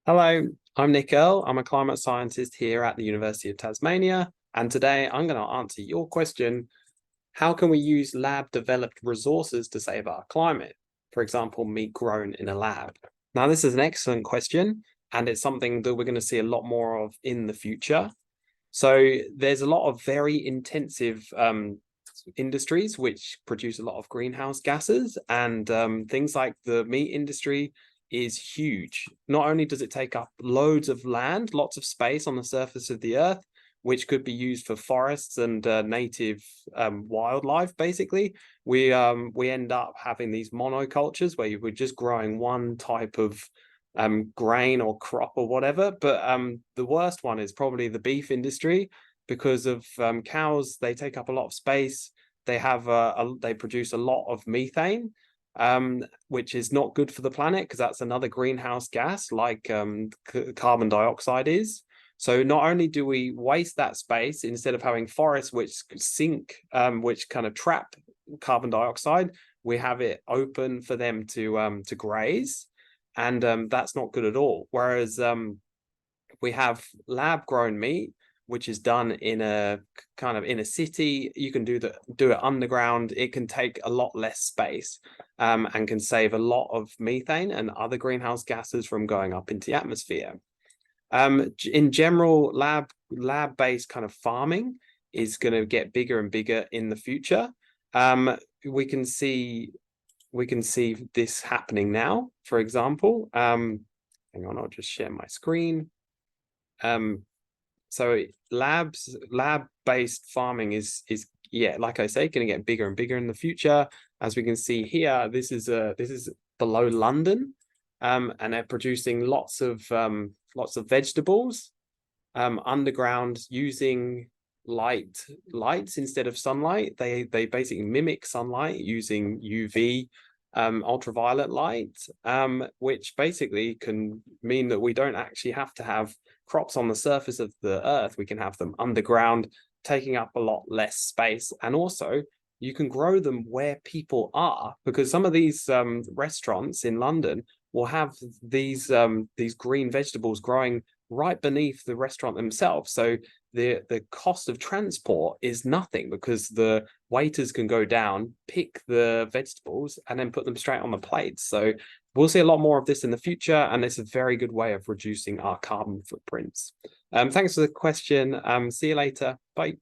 Hello, I'm Nick Earl. I'm a climate scientist here at the University of Tasmania. And today I'm going to answer your question. How can we use lab developed resources to save our climate? For example, meat grown in a lab. Now, this is an excellent question, and it's something that we're going to see a lot more of in the future. So there's a lot of very intensive industries which produce a lot of greenhouse gases, and things like the meat industry is huge. Not only does it take up loads of land, lots of space on the surface of the earth, which could be used for forests and native wildlife. Basically, we end up having these monocultures where we're just growing one type of grain or crop or whatever. But the worst one is probably the beef industry because of cows. They take up a lot of space. They have they produce a lot of methane, which is not good for the planet because that's another greenhouse gas like carbon dioxide is. So not only do we waste that space instead of having forests which sink, which kind of trap carbon dioxide, we have it open for them to graze, and that's not good at all. Whereas we have lab grown meat, which is done in a kind of in a city. You can do it underground. It can take a lot less space, and can save a lot of methane and other greenhouse gases from going up into the atmosphere. In general, lab based kind of farming is going to get bigger and bigger in the future. Um, we can see this happening now. For example, hang on, I'll just share my screen. So lab-based farming is yeah, like I say, going to get bigger and bigger in the future. As we can see here, this is below London, and they're producing lots of vegetables underground using lights instead of sunlight. They basically mimic sunlight using UV ultraviolet light, which basically can mean that we don't actually have to have crops on the surface of the earth. We can have them underground, taking up a lot less space. And also you can grow them where people are, because some of these restaurants in London will have these green vegetables growing right beneath the restaurant themselves. So the cost of transport is nothing because the waiters can go down, pick the vegetables, and then put them straight on the plates. So we'll see a lot more of this in the future, and it's a very good way of reducing our carbon footprints. Thanks for the question. See you later. Bye.